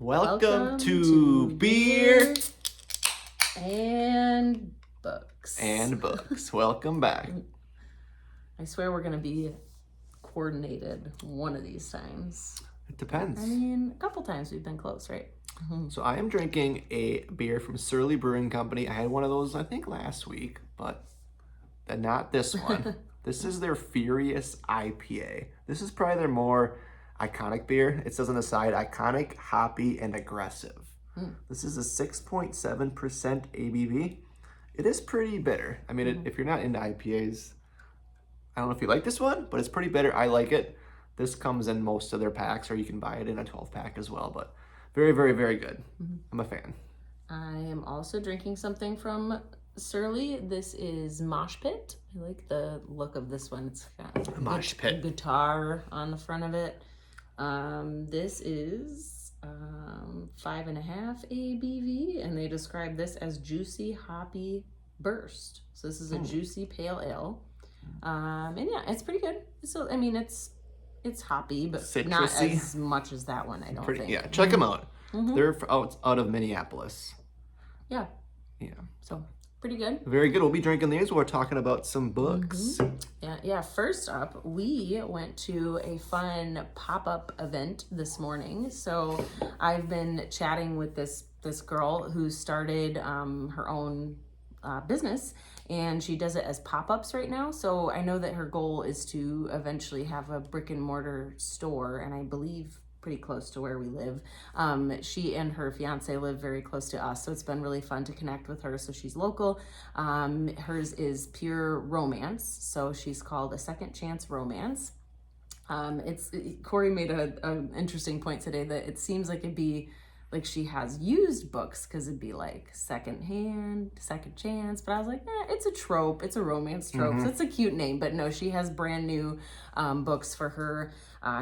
Welcome to Beer and Books. and Books. Welcome back. I swear we're going to be coordinated one of these times. It depends. I mean, a couple times we've been close, right? So I am drinking a beer from Surly Brewing Company. I had one of those, I think, last week, but not this one. This is their Furious IPA. This is probably their more iconic beer. It says on the side, iconic, hoppy, and aggressive. This is a 6.7% ABV. It is pretty bitter. I mean, if you're not into IPAs, I don't know if you like this one, but it's pretty bitter. I like it. This comes in most of their packs, or you can buy it in a 12-pack as well, but very, very, very good. I'm a fan. I am also drinking something from Surly. This is Mosh Pit. I like the look of this one. It's got a Mosh Pit guitar on the front of it. This is 5.5 ABV, and they describe this as juicy hoppy burst. So this is a juicy pale ale, and yeah, it's pretty good. So I mean, it's hoppy, but Citrusy. Not as much as that one. I don't think. Yeah, check them out. They're out of Minneapolis. Yeah. Yeah. So pretty good. Very good. We'll be drinking these. We're talking about some books. Yeah. First up, we went to a fun pop-up event this morning. So I've been chatting with this girl who started her own business, and she does it as pop-ups right now. So I know that her goal is to eventually have a brick and mortar store, and I believe pretty close to where we live. She and her fiance live very close to us, so it's been really fun to connect with her. So she's local. Hers is Pure Romance, so she's called A Second Chance Romance. Corey made an interesting point today that it seems like it'd be like she has used books, because it'd be like secondhand, second chance. But I was like, it's a trope. It's a romance trope. So it's a cute name. But no, she has brand new books for her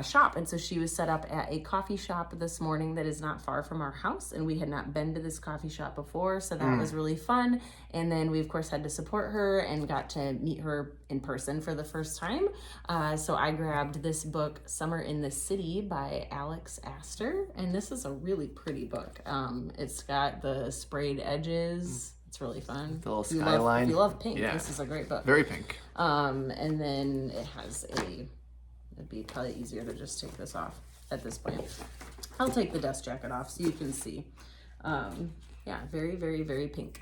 shop. And so she was set up at a coffee shop this morning that is not far from our house. And we had not been to this coffee shop before. So that was really fun. And then we, of course, had to support her and got to meet her in person for the first time. So I grabbed this book, Summer in the City by Alex Astor. And this is a really pretty book. It's got the sprayed edges. It's really fun. The little skyline. If you love pink, Yeah. this is a great book. Very pink. And then it has it'd be probably easier to just take this off at this point. I'll take the dust jacket off so you can see. Yeah, very, very, very pink.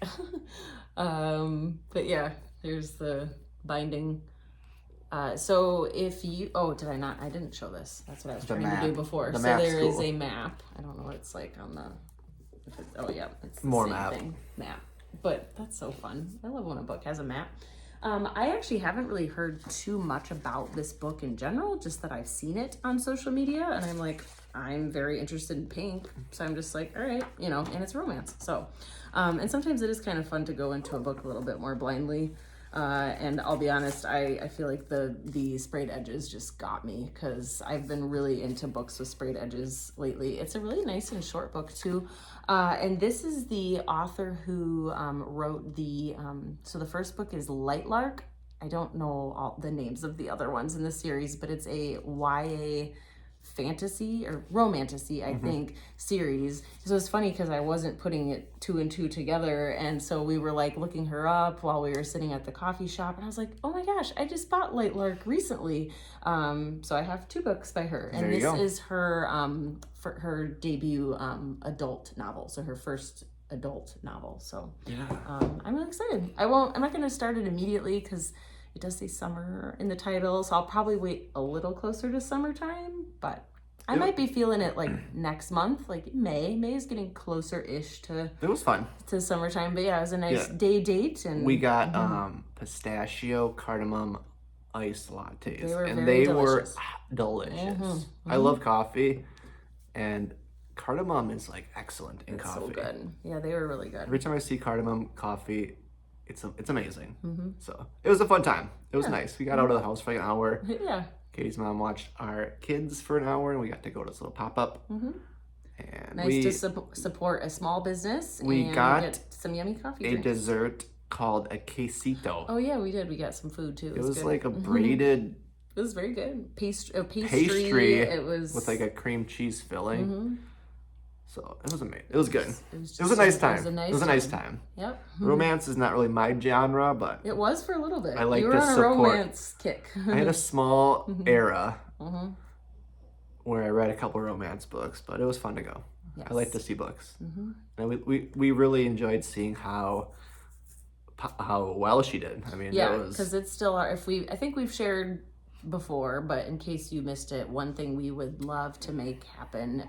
But yeah, here's the binding. So if you, did I not? I didn't show this. That's what I was trying to do before. So there is a map. I don't know what it's like on the, it's the More same map. Map. But that's so fun. I love when a book has a map. I actually haven't really heard too much about this book in general, just that I've seen it on social media, and I'm like, I'm very interested in pink, so I'm just like, all right, and it's romance. So, and sometimes it is kind of fun to go into a book a little bit more blindly. And I'll be honest, I feel like the sprayed edges just got me, because I've been really into books with sprayed edges lately. It's a really nice and short book too. And this is the author who wrote so the first book is Lightlark. I don't know all the names of the other ones in the series, but it's a YA fantasy or romantasy, I think, series. So it's funny because I wasn't putting it two and two together, and so we were like looking her up while we were sitting at the coffee shop, and I was like, oh my gosh, I just bought Lightlark recently. So I have 2 books by her, and this is her for her debut adult novel, so her first adult novel. So I'm really excited. I'm not going to start it immediately because it does say summer in the title, so I'll probably wait a little closer to summertime, but I might be feeling it like next month, like May. May is getting closer-ish to... It was fun. To summertime, but yeah, it was a nice day date. And we got pistachio cardamom iced lattes. They were delicious. Delicious. I love coffee, and cardamom is like excellent in coffee. So good. Yeah, they were really good. Every time I see cardamom coffee, it's amazing. So it was a fun time. It was nice. We got out of the house for like an hour. Yeah. Katie's mom watched our kids for an hour, and we got to go to this little pop-up. And nice to support a small business. We and got get some yummy coffee a drinks. dessert called a quesito. Oh yeah, we did. We got some food too. It was good. like a braided It was very good. Pastry. pastry It was with like a cream cheese filling. So it was amazing. It was good. It was It was a nice time. It was a nice time. Yep. Romance is not really my genre, but It was for a little bit. I like you were to on a support- romance kick. I had a small era Mhm. where I read a couple romance books, but it was fun to go. Yes. I like to see books, and we really enjoyed seeing how well she did. I mean, Yeah, it was because it's still our. I think we've shared before, but in case you missed it, one thing we would love to make happen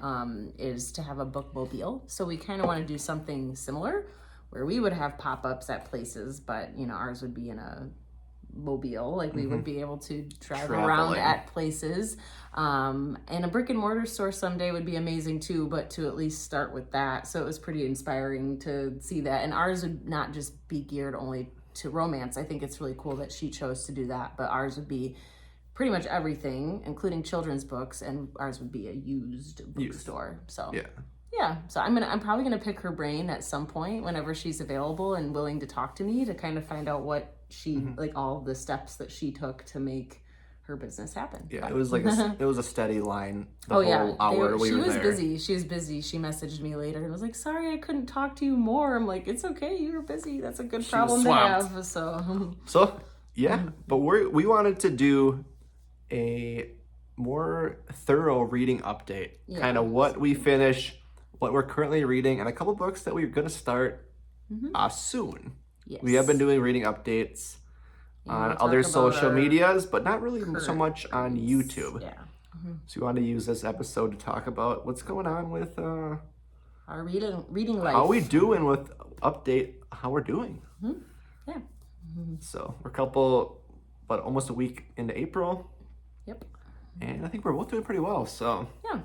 is to have a bookmobile. So we kind of want to do something similar, where we would have pop-ups at places, but ours would be in a mobile, like we would be able to drive around Traveling. at places. And a brick and mortar store someday would be amazing too, but to at least start with that. So it was pretty inspiring to see that. And ours would not just be geared only to romance. I think it's really cool that she chose to do that, but ours would be pretty much everything, including children's books, and ours would be a used bookstore. So yeah. So I'm probably gonna pick her brain at some point whenever she's available and willing to talk to me to kind of find out what she like all the steps that she took to make her business happen. Yeah, But- it was like it was a steady line the Oh whole yeah, hour we she were was there. busy. She was busy. She messaged me later and was like, "Sorry, I couldn't talk to you more." I'm like, "It's okay. You were busy. That's a good problem to swamped. have." So So yeah, but we wanted to do a more thorough reading update, kind of what we finish, what we're currently reading, and a couple books that we're gonna start soon. yes, We have been doing reading updates And on we'll talk other about social our medias, but not really so current much on reads. YouTube. Yeah, So we want to use this episode to talk about what's going on with our reading life. how we doing with update how we're doing. Yeah. So we're almost a week into April, Yep. and I think we're both doing pretty well. So Yeah.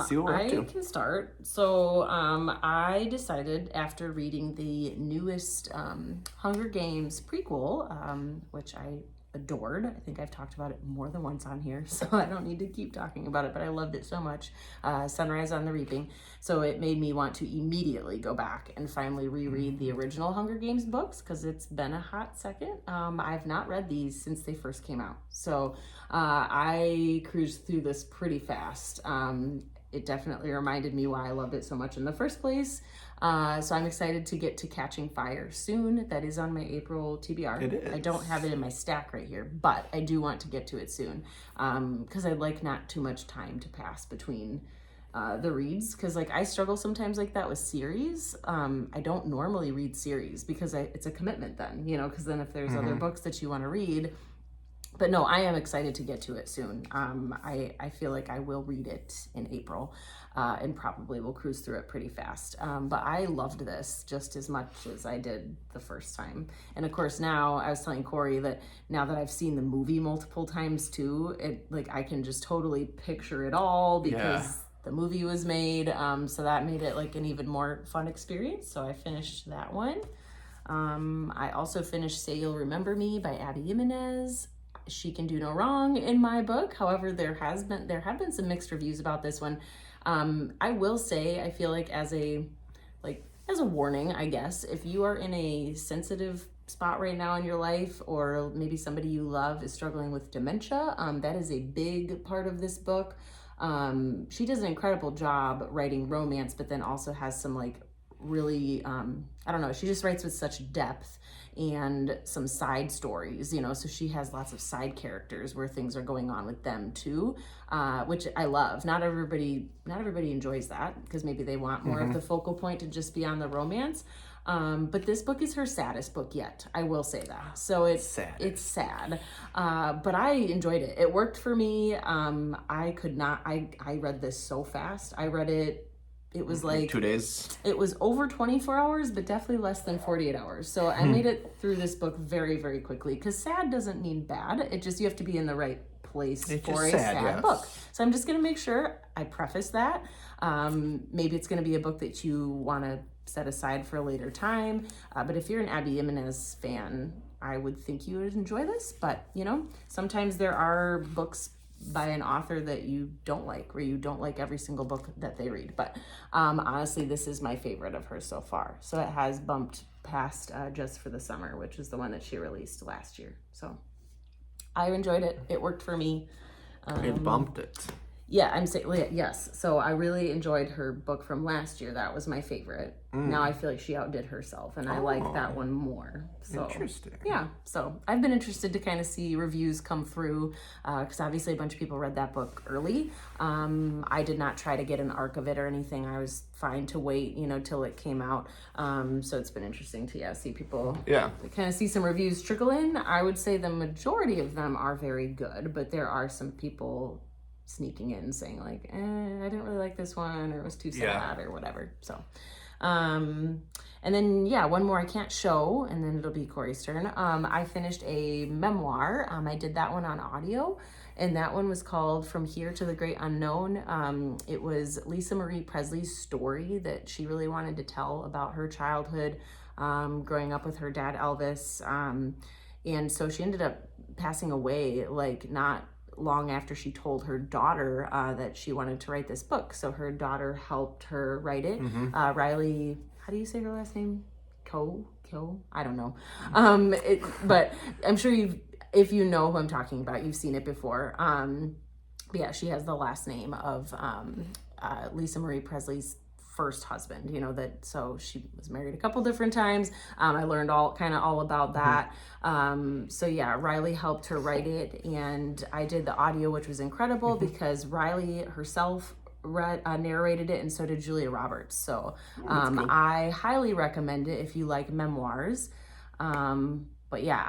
see what we're I up to. can start. So I decided after reading the newest Hunger Games prequel, which I adored. I think I've talked about it more than once on here, so I don't need to keep talking about it, but I loved it so much. Sunrise on the Reaping. So it made me want to immediately go back and finally reread the original Hunger Games books because it's been a hot second. I've not read these since they first came out. So I cruised through this pretty fast. It definitely reminded me why I loved it so much in the first place. So I'm excited to get to Catching Fire soon. That is on my April TBR. It is. I don't have it in my stack right here, but I do want to get to it soon because I'd like not too much time to pass between the reads, because like I struggle sometimes like that with series. I don't normally read series because it's a commitment then, because then if there's other books that you want to read. But no, I am excited to get to it soon. I feel like I will read it in April and probably will cruise through it pretty fast. But I loved this just as much as I did the first time. And of course now, I was telling Corey that now that I've seen the movie multiple times too, I can just totally picture it all because the movie was made. So that made it like an even more fun experience. So I finished that one. I also finished Say You'll Remember Me by Abby Jimenez. She Can Do No Wrong in my book. However, there have been some mixed reviews about this one. I will say, I feel like as a warning, I guess, if you are in a sensitive spot right now in your life, or maybe somebody you love is struggling with dementia, that is a big part of this book. She does an incredible job writing romance, but then also has some like really, I don't know, she just writes with such depth and some side stories, so she has lots of side characters where things are going on with them too, which I love. Not everybody enjoys that because maybe they want more of the focal point to just be on the romance. But this book is her saddest book yet. I will say that. So it's sad. But I enjoyed it. It worked for me. I read this so fast. I read it. It was like 2 days. It was over 24 hours, but definitely less than 48 hours. So I made it through this book very, very quickly because sad doesn't mean bad. It just, you have to be in the right place for a sad book. So I'm just going to make sure I preface that. Maybe it's going to be a book that you want to set aside for a later time. But if you're an Abby Jimenez fan, I would think you would enjoy this. But, sometimes there are books by an author that you don't like, where you don't like every single book that they read. But honestly, this is my favorite of hers so far. So it has bumped past Just for the Summer, which is the one that she released last year. So I enjoyed it. It worked for me. It bumped it. Yeah, I'm saying yes. So I really enjoyed her book from last year. That was my favorite. Now I feel like she outdid herself, and I like that one more. So Interesting. yeah, so I've been interested to kind of see reviews come through because obviously a bunch of people read that book early. I did not try to get an arc of it or anything. I was fine to wait, till it came out. So it's been interesting to see people kind of see some reviews trickle in. I would say the majority of them are very good, but there are some people sneaking in saying like, I didn't really like this one, or it was too sad or whatever. So and then one more I can't show, and then it'll be Corey's turn. I finished a memoir. I did that one on audio, and that one was called From Here to the Great Unknown. It was Lisa Marie Presley's story that she really wanted to tell about her childhood, growing up with her dad Elvis, and so she ended up passing away like not long after she told her daughter that she wanted to write this book. So her daughter helped her write it. Riley, how do you say her last name? Kill? I don't know. But I'm sure if you know who I'm talking about, you've seen it before. But yeah, she has the last name of Lisa Marie Presley's first husband, so she was married a couple different times. I learned all about that. So yeah, Riley helped her write it, and I did the audio, which was incredible because Riley herself narrated it, and so did Julia Roberts. So cool. I highly recommend it if you like memoirs. But yeah,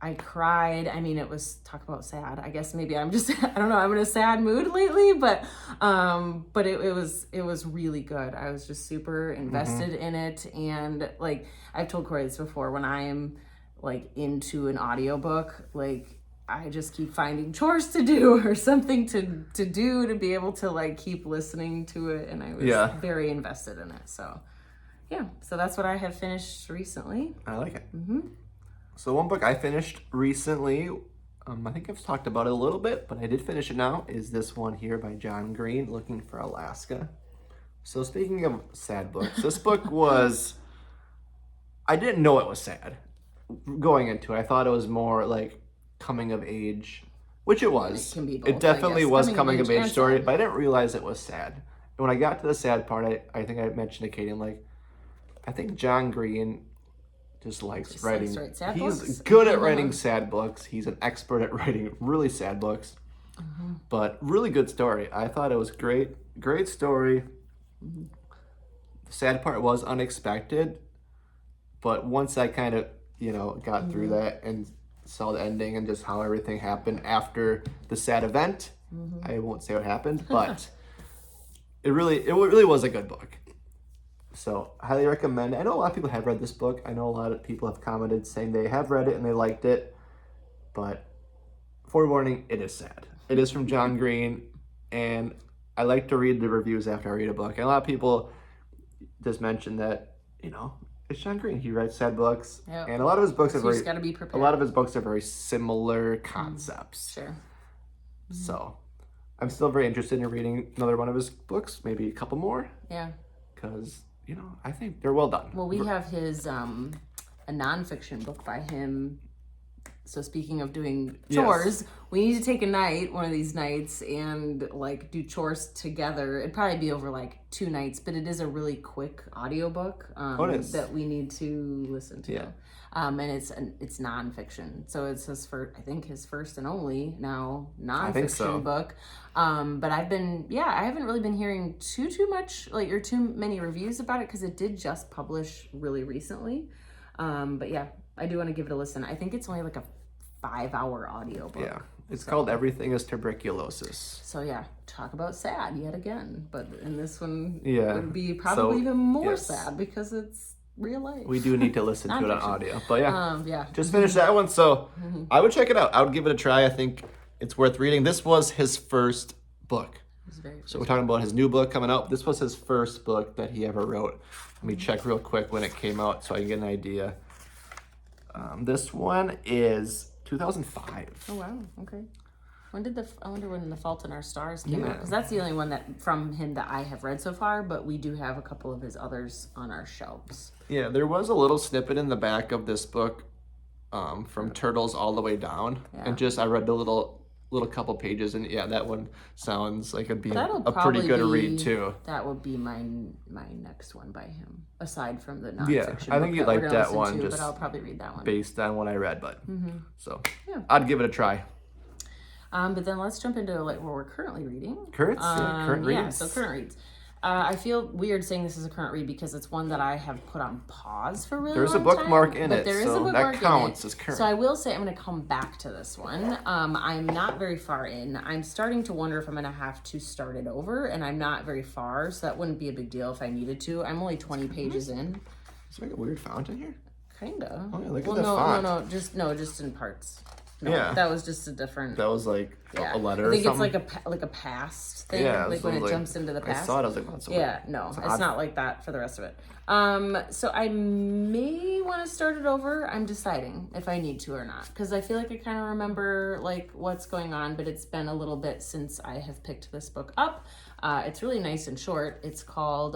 I cried. I mean, it was, talk about sad. I guess maybe I'm just, I don't know, I'm in a sad mood lately, but it was really good. I was just super invested in it. And like, I've told Corey this before, when I am like into an audiobook, like I just keep finding chores to do or something to do to be able to like keep listening to it. And I was very invested in it. So yeah, so that's what I have finished recently. I like it. So one book I finished recently, I think I've talked about it a little bit, but I did finish it now, is this one here by John Green, Looking for Alaska. So speaking of sad books, this book was, I didn't know it was sad going into it. I thought it was more like coming of age, which it was. It definitely was coming of age story, but I didn't realize it was sad. And when I got to the sad part, I think I mentioned to Katie, I'm like, I think John Green just likes writing. He's good at writing sad books. He's an expert at writing really sad books, but really good story. I thought it was great story. The sad part was unexpected, but once I kind of, got through that and saw the ending and just how everything happened after the sad event, I won't say what happened, but it really was a good book. So, highly recommend it. I know a lot of people have read this book. I know a lot of people have commented saying they have read it and they liked it. But, forewarning, it is sad. It is from John Green, and I like to read the reviews after I read a book. And a lot of people just mention that, it's John Green. He writes sad books. Yep. And a lot of his books are very... gotta be prepared. A lot of his books are very similar concepts. Sure. So, I'm still very interested in reading another one of his books. Maybe a couple more. Yeah. Because... I think they're well done. Well, we have his a nonfiction book by him. So speaking of doing chores, we need to take a night, one of these nights, and like do chores together. It'd probably be over like 2 nights, but it is a really quick audiobook that we need to listen to. Yeah. And it's nonfiction. So it's his first, I think his first and only now nonfiction book. But I haven't really been hearing too much or too many reviews about it because it did just publish really recently. But yeah, I do want to give it a listen. I think it's only like a 5-hour audiobook. Yeah. It's called Everything is Tuberculosis. So yeah, talk about sad yet again. But in this one, it would be probably even more sad because it's real life. We do need to listen to it on audio. But just finished that one. So I would check it out. I would give it a try. I think it's worth reading. This was his first book. So we're talking about his new book coming out. This was his first book that he ever wrote. Let me check real quick when it came out so I can get an idea. This one is 2005. Oh wow, okay. I wonder when The Fault in Our Stars came out, because that's the only one that from him that I have read so far, but we do have a couple of his others on our shelves. Yeah, there was a little snippet in the back of this book from Turtles All the Way Down, and I read the little little couple pages, and yeah, that one sounds like it'd be That'll a pretty probably good be, read too. That would be my next one by him, aside from the nonfiction. Yeah, I think book you'd we're like gonna that listen one, to, just but I'll probably read that one. based on what I read, but so Yeah. I'd give it a try. But then let's jump into like what we're currently reading. Current reads. Yeah, so current reads. I feel weird saying this is a current read because it's one that I have put on pause for a really There's a long bookmark time, in but it, there is so a bookmark that in counts it. as current. So I will say I'm going to come back to this one. I'm not very far in. I'm starting to wonder if I'm going to have to start it over, and I'm not very far, so that wouldn't be a big deal if I needed to. I'm only 20 pages in. Is there like a weird font in here? Kinda. Oh, yeah, look at the font. No, just in parts. No, Yeah. that was just a different. That was like a letter. I think or it's something. like a past thing. Yeah, like so when it like- jumps into the I past. saw it. I was like, what's Yeah, no, it's odd. not like that for the rest of it. So I may want to start it over. I'm deciding if I need to or not, because I feel like I kind of remember like what's going on, but it's been a little bit since I have picked this book up. It's really nice and short. It's called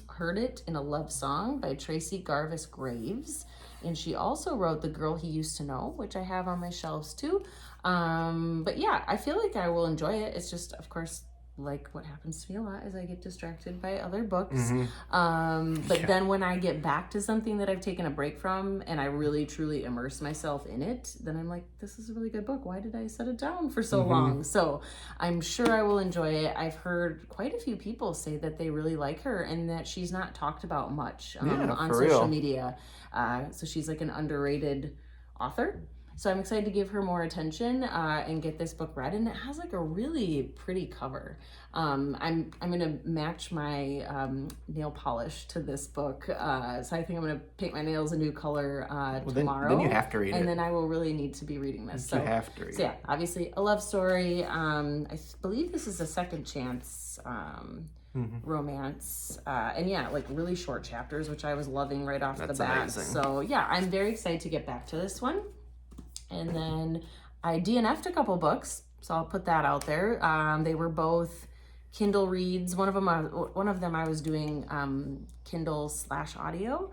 "Heard It in a Love Song" by Tracy Garvis Graves, and she also wrote "The Girl He Used to Know," which I have on my shelves too. But yeah, I feel like I will enjoy it. It's just, of course, like what happens to me a lot is I get distracted by other books. But then when I get back to something that I've taken a break from and I really truly immerse myself in it, then I'm like, this is a really good book. Why did I set it down for so long? So I'm sure I will enjoy it. I've heard quite a few people say that they really like her and that she's not talked about much on for social real. media. So she's like an underrated author. So I'm excited to give her more attention and get this book read, and it has like a really pretty cover. I'm gonna match my nail polish to this book, so I think I'm gonna paint my nails a new color tomorrow. Then you have to read it. and then I will really need to be reading this. You have to read So yeah, obviously a love story. I believe this is a second chance. Romance and yeah, like really short chapters, which I was loving right off the bat. amazing. So yeah, I'm very excited to get back to this one. And then I DNF'd a couple books, so I'll put that out there. They were both Kindle reads. One of them I was doing Kindle/audio.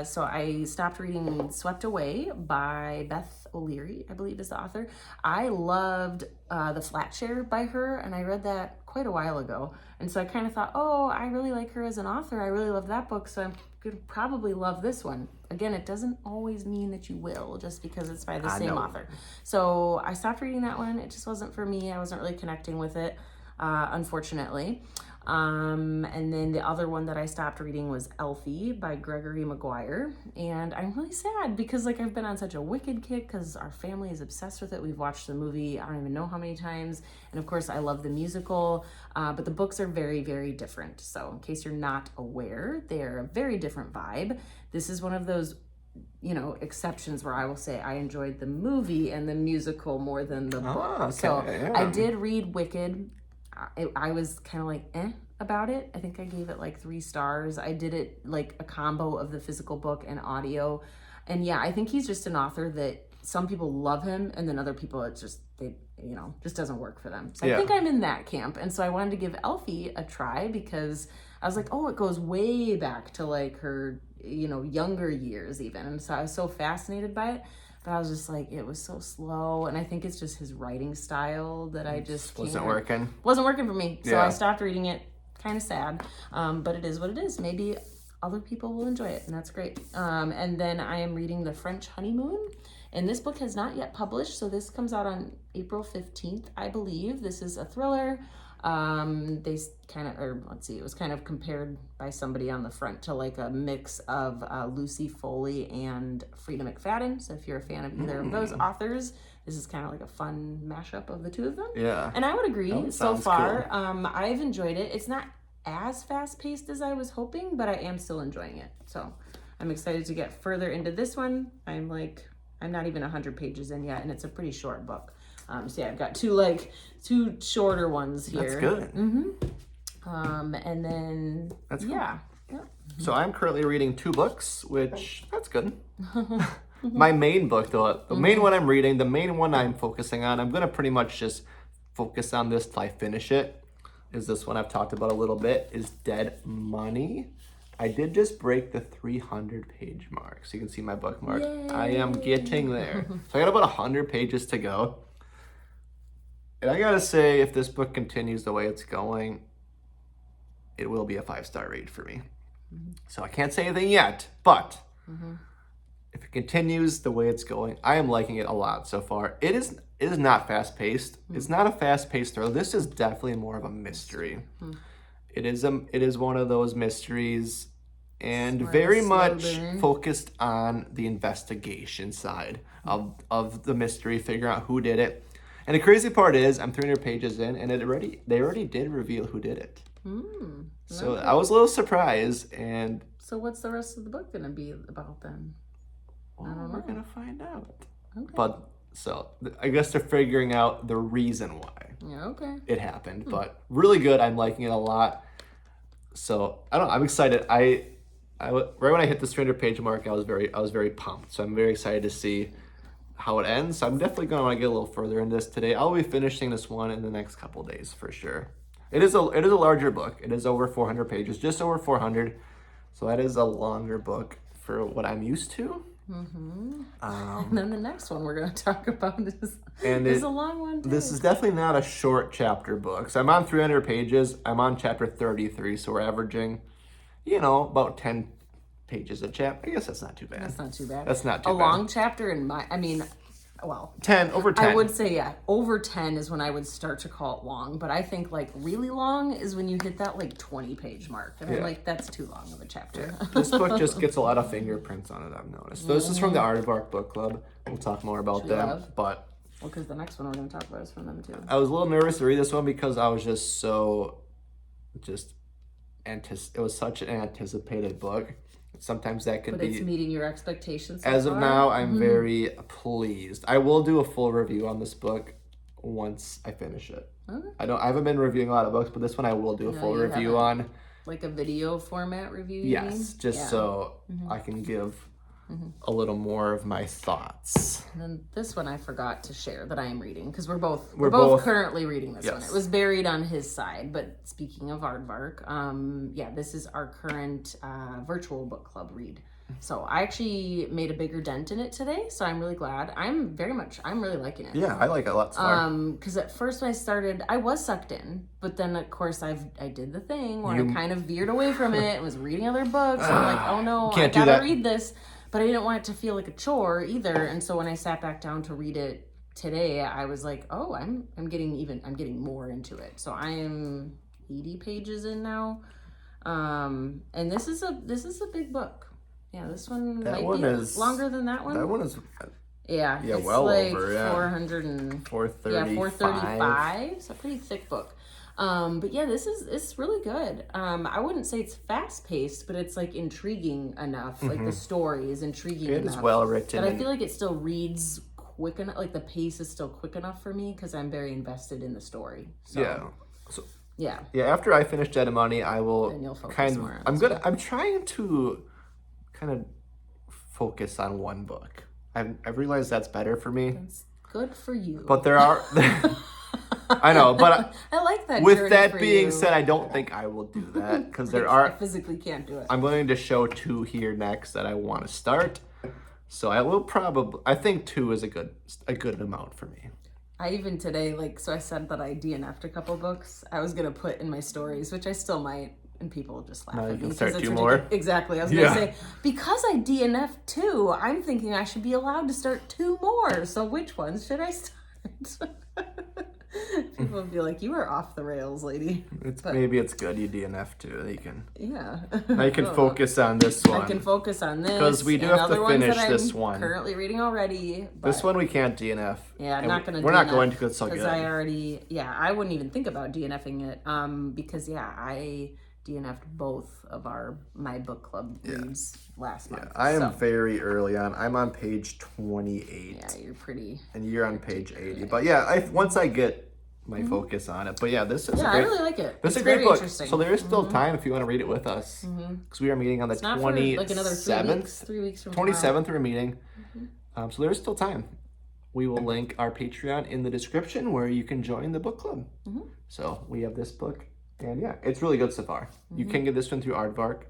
So I stopped reading Swept Away by Beth O'Leary, I believe is the author. I loved The Flatshare by her, and I read that quite a while ago. And so I kind of thought, oh, I really like her as an author. I really love that book, so I'm going to probably love this one. Again, it doesn't always mean that you will, just because it's by the same author. So I stopped reading that one. It just wasn't for me. I wasn't really connecting with it, unfortunately. And then the other one that I stopped reading was Elfie by Gregory Maguire. And I'm really sad because like I've been on such a Wicked kick because our family is obsessed with it. We've watched the movie, I don't even know how many times. And of course I love the musical, but the books are very, very different. So in case you're not aware, they're a very different vibe. This is one of those, you know, exceptions where I will say I enjoyed the movie and the musical more than the book. okay, So yeah. I did read Wicked. I was kind of like about it. I think I gave it like 3 stars. I did it like a combo of the physical book and audio. And yeah, I think he's just an author that some people love him and then other people it's just just doesn't work for them. So I think I'm in that camp. And so I wanted to give Elfie a try because I was like, oh, it goes way back to like her, younger years even. And so I was so fascinated by it. But I was just like, it was so slow. And I think it's just his writing style that I just Wasn't working. Wasn't working for me. So Yeah. I stopped reading it. Kind of sad. But it is what it is. Maybe other people will enjoy it, and that's great. And then I am reading The French Honeymoon. And this book has not yet published, so this comes out on April 15th, I believe. This is a thriller. It was kind of compared by somebody on the front to like a mix of Lucy Foley and Frida McFadden. So if you're a fan of either of those authors, this is kind of like a fun mashup of the two of them. Yeah. And I would agree so sounds far. I've enjoyed it. It's not as fast-paced as I was hoping, but I am still enjoying it. So I'm excited to get further into this one. I'm not even 100 pages in yet, and it's a pretty short book. So yeah, I've got two shorter ones here. That's good. And then That's cool. yeah. So I'm currently reading 2 books, which that's good. My main book, though, the main one I'm reading, the main one I'm focusing on, I'm going to pretty much just focus on this till I finish it, is this one I've talked about a little bit, is Dead Money. I did just break the 300-page mark, so you can see my bookmark. Yay. I am getting there. So I got about 100 pages to go. And I gotta say, if this book continues the way it's going, it will be a 5-star read for me. So I can't say anything yet, but if it continues the way it's going, I am liking it a lot so far. It is not fast paced. It's not a fast paced thriller. This is definitely more of a mystery. It is one of those mysteries, and More very of a slow much burn. focused on the investigation side of the mystery, figuring out who did it. And the crazy part is, I'm 300 pages in, and they already did reveal who did it. So I was a little surprised, and So what's the rest of the book gonna be about then? well, we're gonna find out. Okay. But so I guess they're figuring out the reason why Yeah, okay. it happened. But really good. I'm liking it a lot. So I don't know. I'm excited. Right when I hit this 300 page mark, I was very pumped. So I'm very excited to see how it ends. So I'm definitely going to want to get a little further in this today. I'll be finishing this one in the next couple days for sure. It is a larger book. It is over 400 pages, just over 400. So that is a longer book for what I'm used to. And then the next one we're gonna talk about And is a long one too. This is definitely not a short chapter book. So I'm on 300 pages. I'm on chapter 33. So we're averaging, about 10 pages a chapter. I guess that's not too bad. That's not too bad. That's not too a bad. long chapter well, 10, over 10. I would say, yeah, over 10 is when I would start to call it long, but I think like really long is when you hit that like 20 page mark. And I'm Yeah. like, that's too long of a chapter. This book just gets a lot of fingerprints on it, I've noticed. So this is from the Aardvark Book Club. We'll talk more about Which we them. love. But Well, because the next one we're going to talk about is from them too. I was a little nervous to read this one because I was it was such an anticipated book. Sometimes that can But be... it's meeting your expectations. So As of far. now, I'm very pleased. I will do a full review on this book once I finish it. Okay. I haven't been reviewing a lot of books, but this one I will do a No, full you review haven't. on. Like a video format review. You Yes, mean? just Yeah. so I can give a little more of my thoughts. And then this one I forgot to share that I am reading because we're both both- currently reading this one. Yes. It was buried on his side. But speaking of Aardvark, this is our current virtual book club read. So I actually made a bigger dent in it today, so I'm really glad. I'm really liking it. Yeah, I like it a lot so far. Because at first when I started, I was sucked in, but then of course I did the thing where I kind of veered away from it and was reading other books. And I'm like, oh no, I Can't do gotta that. read this, but I didn't want it to feel like a chore either. And so when I sat back down to read it today, I was like, oh, I'm getting more into it. So I am 80 pages in now, and this is a big book. Yeah, this one That might one be is- longer than that one. That one is Yeah, Yeah, it's well like over, yeah. 400 and 435. 435. It's a pretty thick book. But yeah, it's really good. I wouldn't say it's fast paced, but it's like intriguing enough. Like the story is intriguing It enough. is well written. But I and- feel like it still reads quick enough. Like the pace is still quick enough for me because I'm very invested in the story. So, yeah. So yeah. yeah, after I finish Dead of Money, I will Then you'll focus kind of. more on I'm trying to kind of focus on one book. I've realized that's better for me. It's good for you. But there are. I know, but I like that. with journey that for being you. said, I don't think I will do that because there I are. physically can't do it. I'm going to show 2 here next that I want to start. So I will probably. I think 2 is a good amount for me. I even today, so I said that I DNF'd a couple books. I was gonna put in my stories, which I still might, and people will just laugh Now you at me. can 'cause start it's 2 ridiculous. more? Exactly. I was Yeah. gonna say because I DNF'd 2, I'm thinking I should be allowed to start 2 more. So which ones should I start? People would be like, "You are off the rails, lady." Maybe it's good you DNF too. You can. Yeah. Now you can Oh. focus on this one. I can focus on this 'Cause we do and have to other ones finish that this I'm one. Currently reading already. This but- one we can't DNF. Yeah, I'm And not gonna. We're not DNF going to because it's so because good. I wouldn't even think about DNFing it. Because I DNF'd both of my book club reads last month. I am so, very early on. I'm on page 28, yeah, you're pretty. and you're on page 80. But yeah, once I get my focus on it. But yeah, this is Yeah, a I great. really like it. This is It's a great very book. interesting. So there is still time if you want to read it with us, because we are meeting on the It's not for like another 3 weeks. 27th. 3 weeks from tomorrow. 27th we're meeting. So there is still time. We will link our Patreon in the description where you can join the book club. So we have this book, and yeah, it's really good so far. You can get this one through Aardvark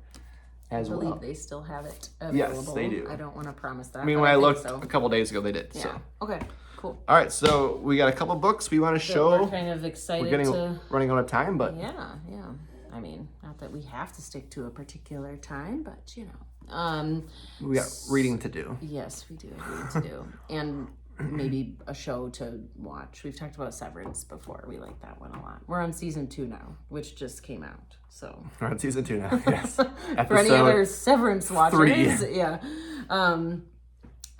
as I believe well. they still have it Yes, available. they do. I don't want to promise that. I mean, but when I think looked so. a couple days ago, they did. Yeah. So Okay. Cool. All right, so we got a couple books we want to show. We're kind of excited running out of time, but yeah. I mean, not that we have to stick to a particular time, but you know. We got reading to do. Yes, we do have reading to do. And maybe a show to watch. We've talked about Severance before. We like that one a lot. We're on season 2 now, which just came out. So we're on season 2 now. Yes. For any other Severance watchers, 3. yeah.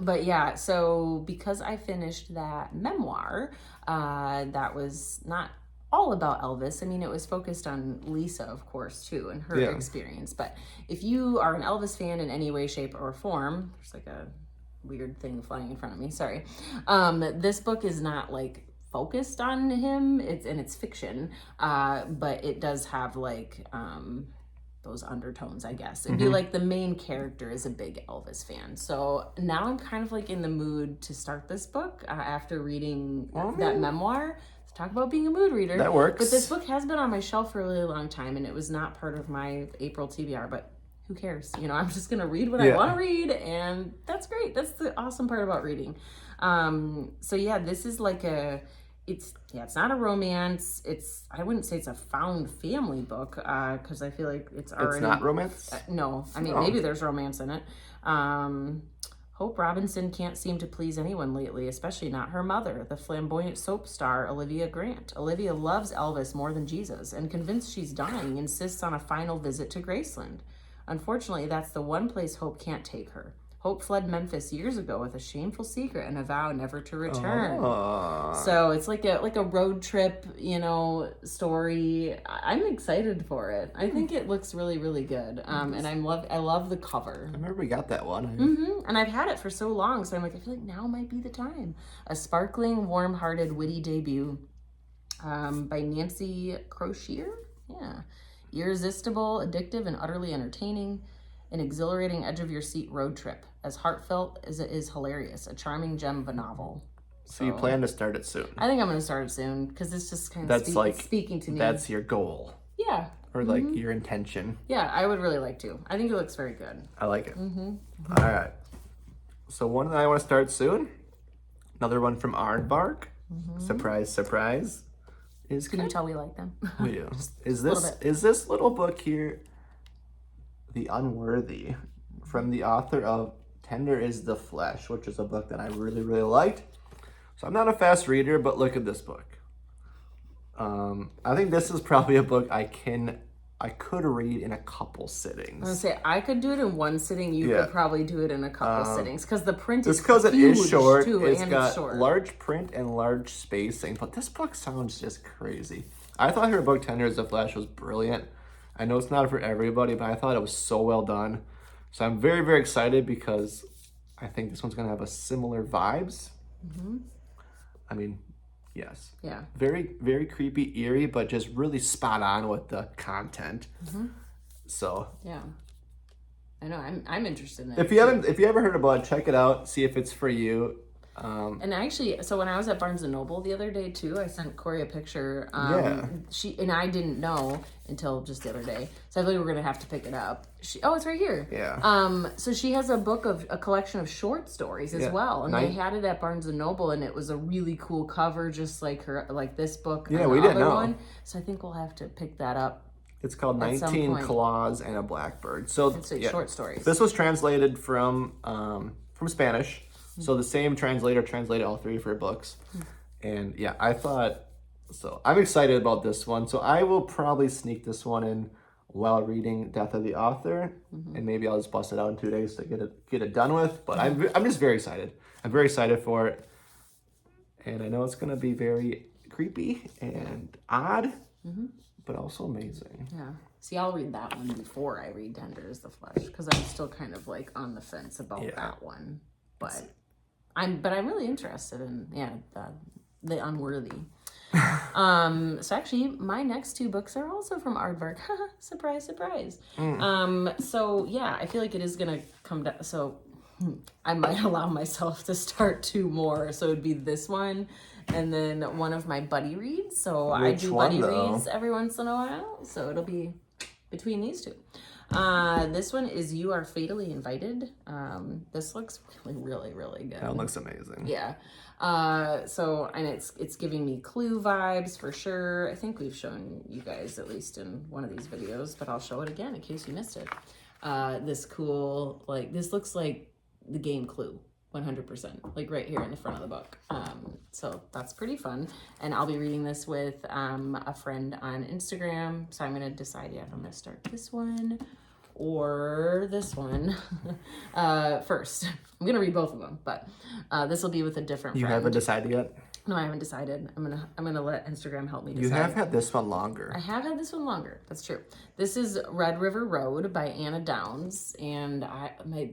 But yeah, so because I finished that memoir, that was not all about Elvis. I mean, it was focused on Lisa, of course, too, and her experience. But if you are an Elvis fan in any way, shape, or form, there's like a weird thing flying in front of me, sorry. This book is not like focused on him, it's fiction, but it does have like those undertones, I guess. It'd be like the main character is a big Elvis fan. So now I'm kind of like in the mood to start this book after reading that memoir. To talk about being a mood reader. That works. But this book has been on my shelf for a really long time, and it was not part of my April TBR, but who cares? You know, I'm just going to read what I want to read, and that's great. That's the awesome part about reading. So yeah, this is like it's not a romance. I wouldn't say it's a found family book, because I feel like it's already... It's not romance? No. I mean, maybe there's romance in it. Hope Robinson can't seem to please anyone lately, especially not her mother, the flamboyant soap star Olivia Grant. Olivia loves Elvis more than Jesus, and convinced she's dying, insists on a final visit to Graceland. Unfortunately, that's the one place Hope can't take her. Hope fled Memphis years ago with a shameful secret and a vow never to return. So it's like a road trip, you know, story. I'm excited for it. I think it looks really, really good. And I love the cover. I remember we got that one. And I've had it for so long, so I'm like, I feel like now might be the time. A sparkling, warm-hearted, witty debut by Nancy Crocier. Yeah. Irresistible, addictive, and utterly entertaining. An exhilarating edge-of-your-seat road trip, as heartfelt as it is hilarious. A charming gem of a novel. So you plan to start it soon? I think I'm going to start it soon, because it's just kind of speaking to me. That's your goal? Yeah. Or like your intention? Yeah, I would really like to. I think it looks very good. I like it. All right. So one that I want to start soon, another one from Aardvark. Surprise, surprise. Can you tell we like them? We do. Is this little book here The Unworthy, from the author of Tender is the Flesh, which is a book that I really, really liked. So I'm not a fast reader, but look at this book. I think this is probably a book I could read in a couple sittings. I was gonna say, I could do it in one sitting. You could probably do it in a couple sittings, because the print is because it is short. Too, it's and got it's short. Large print and large spacing, but this book sounds just crazy. I thought her book Tender is the Flesh was brilliant. I know it's not for everybody, but I thought it was so well done. So I'm very, very excited because I think this one's going to have a similar vibes. I mean, yes. Yeah. Very, very creepy, eerie, but just really spot on with the content. So. Yeah. I know. I'm interested in it. If you ever heard about it, check it out. See if it's for you. And actually, so when I was at Barnes & Noble the other day too, I sent Corey a picture. She and I didn't know until just the other day, so I thought we were gonna have to pick it up. It's right here. Yeah. So she has a collection of short stories as well, and they had it at Barnes & Noble, and it was a really cool cover, just like this book. Yeah, we didn't know. One. So I think we'll have to pick that up. It's called 19 Claws and a Blackbird. So it's short stories. This was translated from Spanish. So the same translator translated all 3 of her books. And yeah, I'm excited about this one. So I will probably sneak this one in while reading Death of the Author. And maybe I'll just bust it out in 2 days to get it done with. But I'm just very excited. I'm very excited for it. And I know it's going to be very creepy and odd, but also amazing. Yeah. See, I'll read that one before I read Tender is the Flesh, because I'm still kind of like on the fence about that one. But I'm really interested in the Unworthy. So actually, my next 2 books are also from Aardvark. Surprise, surprise. So yeah, I feel like it is gonna come down. So I might allow myself to start 2 more. So it'd be this one, and then one of my buddy reads. So I do buddy reads every once in a while. So it'll be between these two. This one is You Are Fatally Invited. This looks really, really good. That looks amazing. Yeah. And it's giving me Clue vibes for sure. I think we've shown you guys at least in one of these videos, but I'll show it again in case you missed it. This cool, this looks like the game Clue. 100%, like right here in the front of the book. So that's pretty fun. And I'll be reading this with a friend on Instagram. So I'm gonna decide if I'm gonna start this one or this one first. I'm gonna read both of them, but this will be with a different friend. You haven't decided yet? No, I haven't decided. I'm gonna let Instagram help me decide. You have had this one longer. I have had this one longer. That's true. This is Red River Road by Anna Downs, and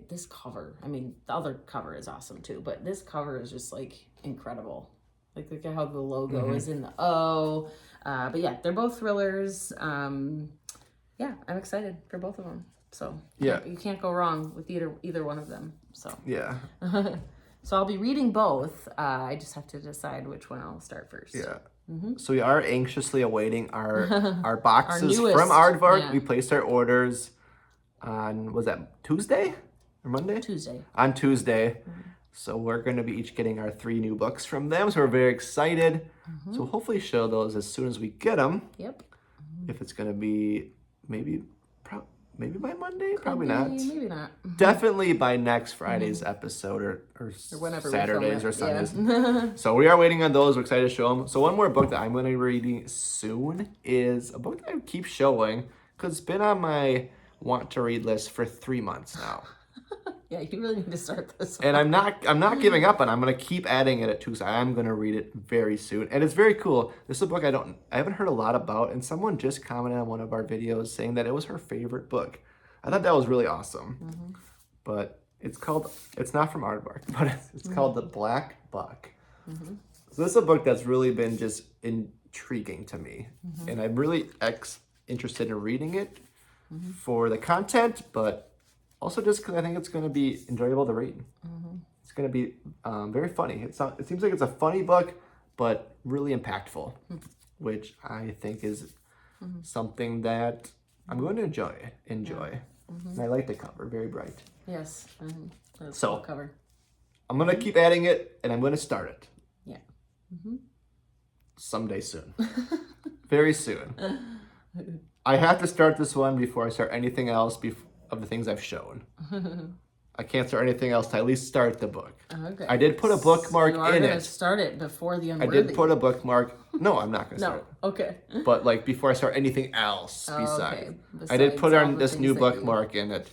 this cover. I mean, the other cover is awesome too, but this cover is just like incredible. Like look at how the logo is in the O. But yeah, they're both thrillers. Yeah, I'm excited for both of them. So yeah, you can't go wrong with either one of them. So yeah. So I'll be reading both. I just have to decide which one I'll start first. Yeah. So we are anxiously awaiting our boxes newest, from Aardvark. yeah. We placed our orders on, was that Tuesday or Monday? Tuesday. On Tuesday. So we're going to be each getting our 3 new books from them. So we're very excited. So we'll hopefully show those as soon as we get them. Yep. If it's going to be maybe by Monday, probably not. Maybe not. Definitely by next Friday's episode or whenever Saturdays we or film it. Sundays. So we are waiting on those. We're excited to show them. So one more book that I'm going to be reading soon is a book that I keep showing because it's been on my want to read list for 3 months now. Yeah, you really need to start this one. And I'm not giving up on it. I'm going to keep adding it to, so I'm going to read it very soon. And it's very cool. This is a book I haven't heard a lot about, and someone just commented on one of our videos saying that it was her favorite book. I thought that was really awesome. But it's not from Aardvark, but it's called The Black Buck. So this is a book that's really been just intriguing to me. And I'm really interested in reading it for the content, but also just because I think it's going to be enjoyable to read. It's going to be very funny. It seems like it's a funny book, but really impactful, which I think is something that I'm going to enjoy. And I like the cover, very bright. Yes. That's So, a cool cover. I'm going to keep adding it, and I'm going to start it. Yeah. Someday soon. Very soon. I have to start this one before I start anything else of the things I've shown. I can't start anything else to at least start the book. Okay. I did put a bookmark you are in gonna it. Start it before the I Unworthy. did put a bookmark. No, I'm not going to start No. it. Okay. But like before I start anything else Okay. I did put Besides all on the this things new that you- bookmark in it.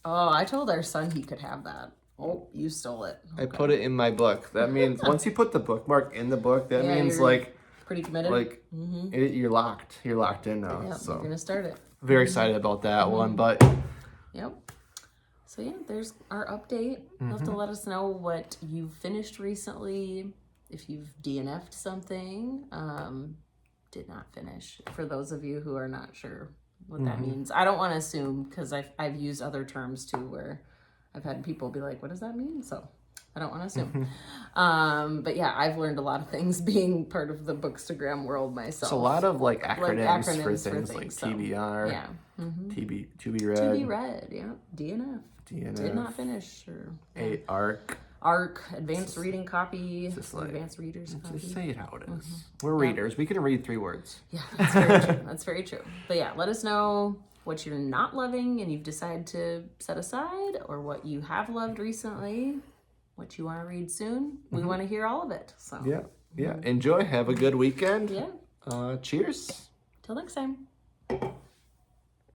Oh, I told our son he could have that. Oh, you stole it. Okay. I put it in my book. That means once you put the bookmark in the book, that Yeah, means you're pretty committed. you're locked. You're locked in now. Yeah, So you're gonna start it. very excited about that one. But Yep. So yeah, there's our update. You'll have to let us know what you've finished recently. If you've DNF'd something, did not finish. For those of you who are not sure what that means, I don't want to assume because I've used other terms too where I've had people be like, "What does that mean?" So I don't want to assume. But yeah, I've learned a lot of things being part of the Bookstagram world myself. it's a lot of acronyms, for acronyms things like so, TBR, yeah. to be read, To be read, yeah. DNF. DNF, Did not finish. Or ARC. ARC, advanced reading copy, Just like- advanced readers copy. Just say it how it is. We're readers. We can read 3 words. Yeah, that's very true. That's very true. But yeah, let us know what you're not loving and you've decided to set aside, or what you have loved recently, what you want to read soon. We want to hear all of it. So Yeah. Enjoy. Have a good weekend. yeah. Cheers. Till next time.